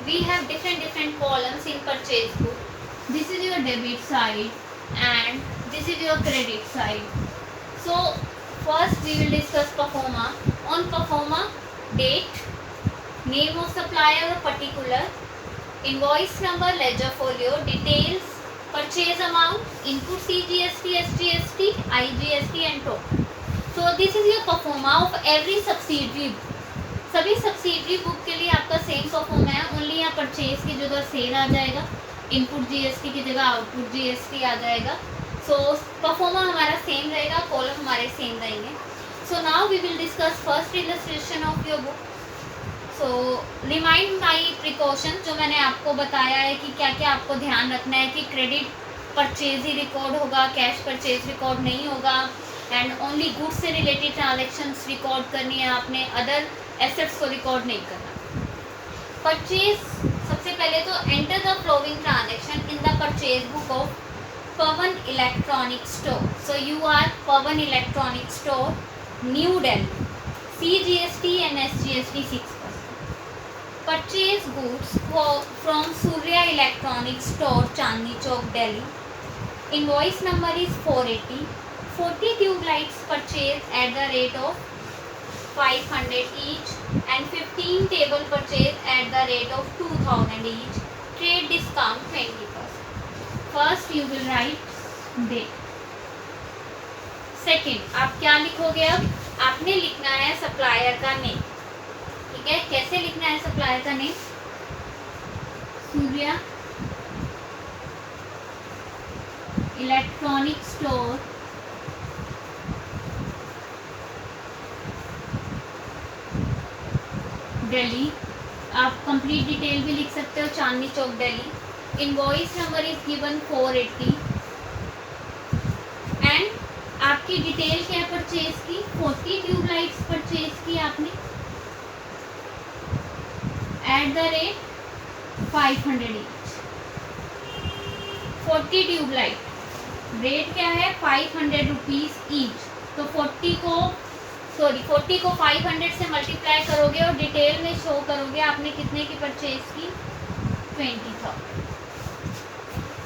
we have different columns in purchase book. This is your debit side and this is your credit side. So first we will discuss performa. On performa, date, name of supplier or particular, invoice number, ledger folio, details, purchase amount, input CGST, SGST, IGST and total. So this is your performa of every subsidiary. सभी subsidiary book के लिए आपका same pro forma है, only यहाँ purchase की जगह cell आ जाएगा, input GST की जगह आउटपुट जीएसटी आ जाएगा. सो परफॉर्मा हमारा सेम रहेगा, कॉलम हमारे सेम रहेंगे. So now we will discuss first illustration of your book. So remind my precaution, जो मैंने आपको बताया है कि क्या क्या आपको ध्यान रखना है कि क्रेडिट परचेज ही रिकॉर्ड होगा, कैश परचेज रिकॉर्ड नहीं होगा, एंड ओनली गुड्स से रिलेटेड ट्रांजेक्शन्स रिकॉर्ड करनी है आपने, अदर एसेट्स को रिकॉर्ड नहीं करना. परचेज, सबसे पहले तो enter the flowing transaction in the purchase book of Pawan electronic store. So you are Pawan electronic store, new Delhi, CGST and SGST 6%. Purchase goods from Surya Electronic Store, Chandni Chowk, Delhi. Invoice number is 480. 40 tube lights purchased at the rate of 500 each and 15 table purchased at the rate of 2000 each. Trade discount 20%. First you will write date. Second, आप क्या लिखोगे? अब आपने लिखना है supplier का name. ठीक है, कैसे लिखना है सप्लायर का name? Surya electronic store Delhi. आप कंप्लीट डिटेल भी लिख सकते हो, Chandni Chowk Delhi. Invoice number is given 480 and आपकी डिटेल क्या है परचेज की? 40 ट्यूब लाइट्स परचेज की आपने eight the rate 500 each. 40 tube light rate क्या है? 500 रुपीज ईच. तो 40 को 500 से मल्टीप्लाई करोगे और डिटेल में शो करोगे आपने कितने की परचेज की? 20,000.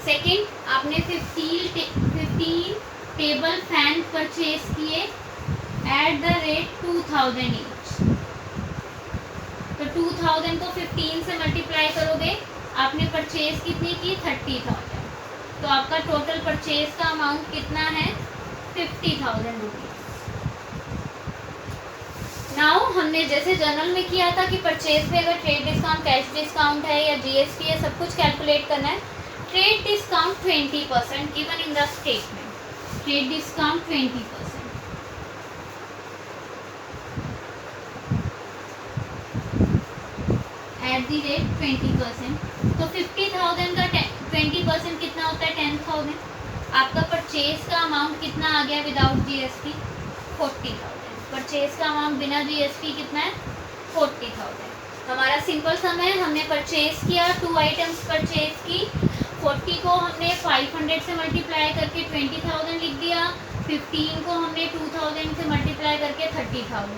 सेकेंड, आपने 15 टेबल फैन परचेज किए एट द रेट 2000 ईच. तो 2000 को 15 से मल्टीप्लाई करोगे, आपने परचेज कितनी की? 30,000. तो आपका टोटल परचेज का अमाउंट कितना है? 50,000 रुपीज. नाउ हमने जैसे जनरल में किया था कि परचेज पे अगर ट्रेड डिस्काउंट, कैश डिस्काउंट है या जीएसटी है, सब कुछ कैलकुलेट करना है. Trade discount 20% given in the statement. Trade discount 20% eight the rate 20%. तो 50,000 का 20% कितना होता है? 10,000. आपका परचेज का अमाउंट कितना आ गया विदाउट जीएसटी? 40,000. परचेज का अमाउंट बिना जीएसटी कितना है? 40,000. हमारा सिंपल सम है, हमने परचेज किया, 2 आइटम्स परचेज की. 40 को हमने 500 से मल्टीप्लाई करके 20,000 लिख दिया. 15 को हमने 2000 से मल्टीप्लाई करके 30,000.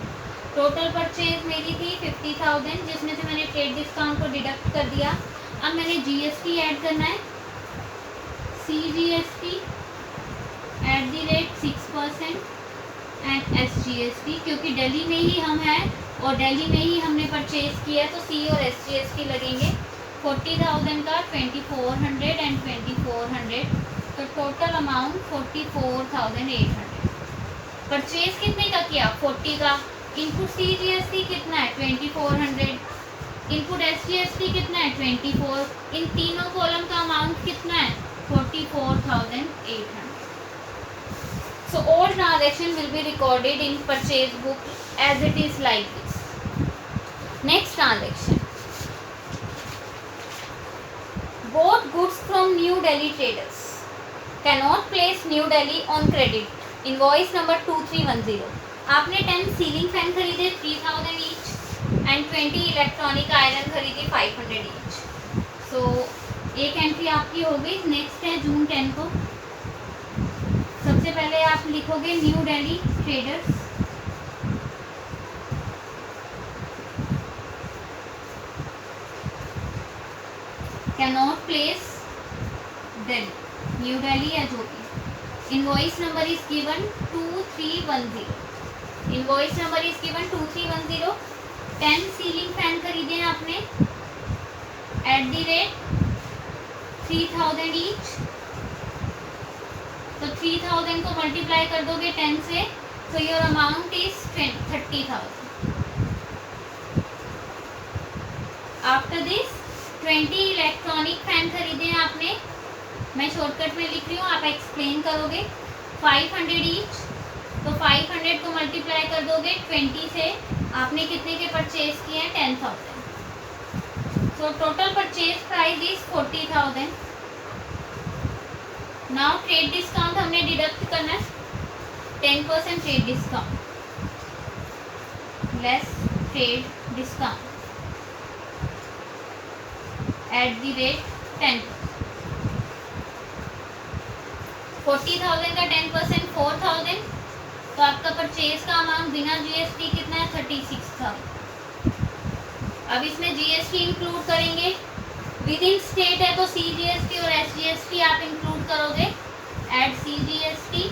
टोटल परचेज मेरी थी 50,000, जिसमें से मैंने ट्रेड डिस्काउंट को डिडक्ट कर दिया. अब मैंने जीएसटी ऐड करना है, CGST eight the rate 6% and SGST, क्योंकि दिल्ली में ही हम हैं और दिल्ली में ही हमने परचेज किया है तो C और SGST लगेंगे. 40,000 का 2400 एंड 2400, तो टोटल अमाउंट 44,800. परचेज कितने का किया? 40 का. इनपुट CGST कितना है? 2400. इनपुट SGST कितना है? 24. इन तीनों कॉलम का अमाउंट कितना है? 44,800. So all transaction will be recorded in purchase book as it is like this. Next transaction. Bought goods from New Delhi traders. Cannot place New Delhi on credit. Invoice number 2310. आपने 10 ceiling fan खरीदे 3,000 each and 20 electronic iron खरीदी 500 each. So एक entry आपकी हो गई. Next है जून 10 को. सबसे पहले आप लिखोगे new Delhi traders. cannot place Delhi, new Delhi या जो भी. Invoice number is given 2310. Invoice number is given 2310. 10 ceiling fan खरीदे हैं आपने एट द रेट 3000 ईच. तो 3000 को मल्टीप्लाई कर दोगे 10 से, तो your amount is 30,000. After this 20 electronic fan खरीदे हैं आपने. मैं शॉर्टकट में लिख रही हूँ, आप एक्सप्लेन करोगे. 500 ईच. तो 500 को मल्टीप्लाई कर दोगे 20 से. आपने कितने के परचेज किए हैं? 10,000. So total purchase price is 40,000. Now trade discount हमने डिडक्ट करना है. 10% trade discount, less trade discount at the rate 10. 40,000 का 10% 4,000. तो आपका परचेज का अमाउंट बिना जीएसटी कितना है? 36,000. अब इसमें जीएसटी इंक्लूड करेंगे. विद इन स्टेट है तो सीजीएसटी और एसजीएसटी आप इंक्लूड करोगे. Add CGST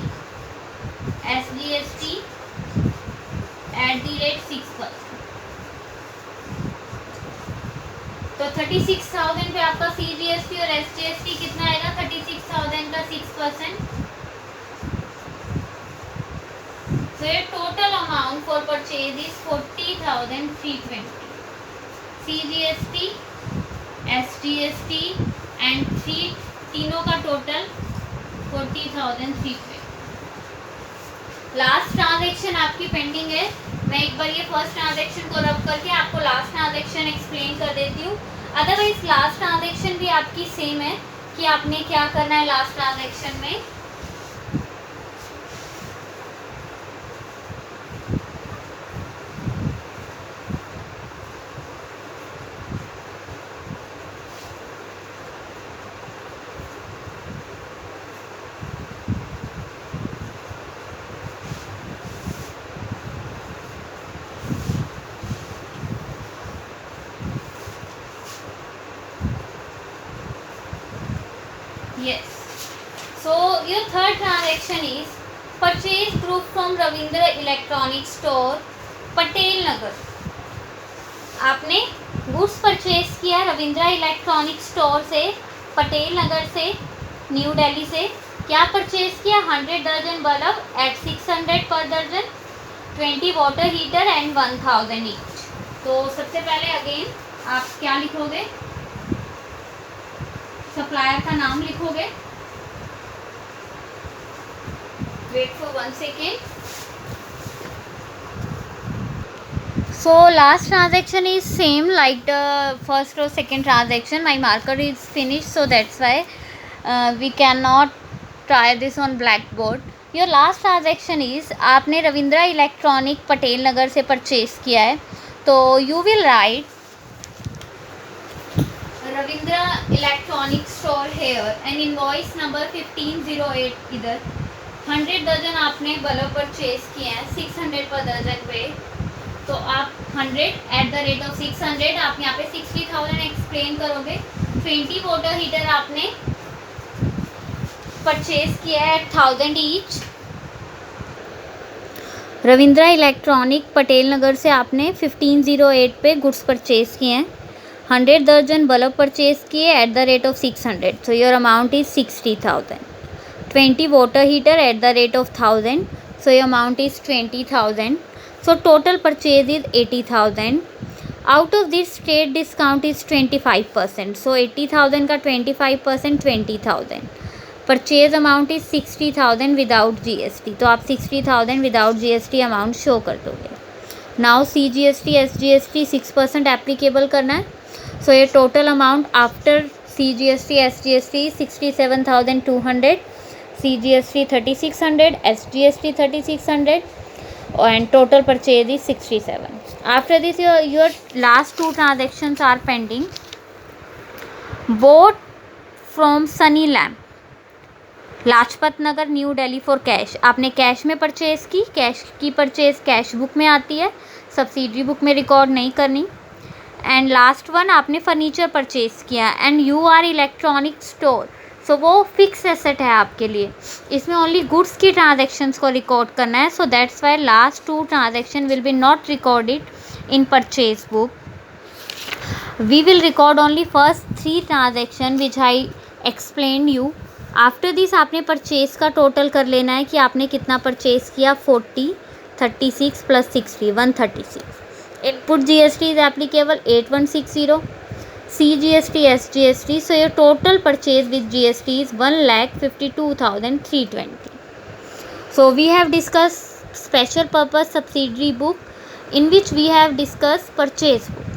SGST at the rate 6%. तो 36,000 पे आपका सीजीएसटी और एसजीएसटी कितना आएगा? 36,000 का 6%. So your total amount for purchase is 40,320. CGST, SGST and तीनों का टोटल 40,320. लास्ट ट्रांजेक्शन आपकी पेंडिंग है. मैं एक बार ये फर्स्ट ट्रांजेक्शन को रब करके आपको लास्ट ट्रांजेक्शन एक्सप्लेन कर देती हूँ. अदरवाइज लास्ट ट्रांजेक्शन भी आपकी सेम है कि आपने क्या करना है लास्ट ट्रांजेक्शन में. Yes. So your third transaction is purchase group from Ravindra Electronic Store, Patel Nagar. आपने गुड्स परचेज किया रविंद्रा इलेक्ट्रॉनिक स्टोर से, पटेल नगर से, न्यू दिल्ली से. क्या परचेज किया? 100 दर्जन बल्ब एट 600 पर दर्जन, 20 वाटर हीटर एंड 1000 ईच. तो सबसे पहले अगेन आप क्या लिखोगे? सप्लायर का नाम लिखोगे. Wait for 1 second. So last transaction is same like the first और second transaction. My marker is finish, so that's why we can not try this on black board. Your last transaction is आपने Ravindra electronic Patel Nagar से purchase किया है. तो you will write Ravindra electronic store here and invoice number 1508. इधर 100 दर्जन आपने bulb purchase किए हैं 600 पर दर्जन पे. तो आप 100 एट द रेट ऑफ 600, आप यहाँ पे 60,000 एक्सप्लेन करोगे. 20 वाटर हीटर आपने परचेज किया है at 1000 each. Ravindra electronic Patel Nagar से आपने 1508 पे गुड्स परचेज किए हैं. 100 दर्जन बल्ब परचेज किए eight the rate of 600. So your amount is 60,000. 20 water heater eight the rate of 1000. So your amount is 20,000. So total purchase is 80,000. Out of this trade discount is 25%. सो 80,000 का 25% 20,000. Purchase amount is 60,000 without GST. तो आप 60,000 without GST amount show कर दोगे. Now CGST SGST 6% applicable करना है. So your total amount after CGST SGST 67,200, CGST 3,600, SGST 3,600 and total purchase is 67. After this your last two transactions are pending. Bought from Sunny Lamp, Lajpat Nagar new Delhi for cash. आपने cash में purchase की. Cash की purchase cash book में आती है, subsidiary book में record नहीं करनी. एंड लास्ट वन आपने फर्नीचर परचेज किया and you are electronic store, so वो फिक्स एसेट है आपके लिए, इसमें ओनली गुड्स की ट्रांजेक्शन्स को रिकॉर्ड करना है, so that's why last 2 transaction will be not recorded in purchase book. We will record only first 3 transaction which I explained you. After this आपने परचेज का टोटल कर लेना है कि आपने कितना परचेज किया. 40, 36 plus 60 136. Input GST is applicable 8160. CGST SGST, so your total purchase with GST is 1,52,320. So we have discussed special purpose subsidiary book, in which we have discussed purchase book.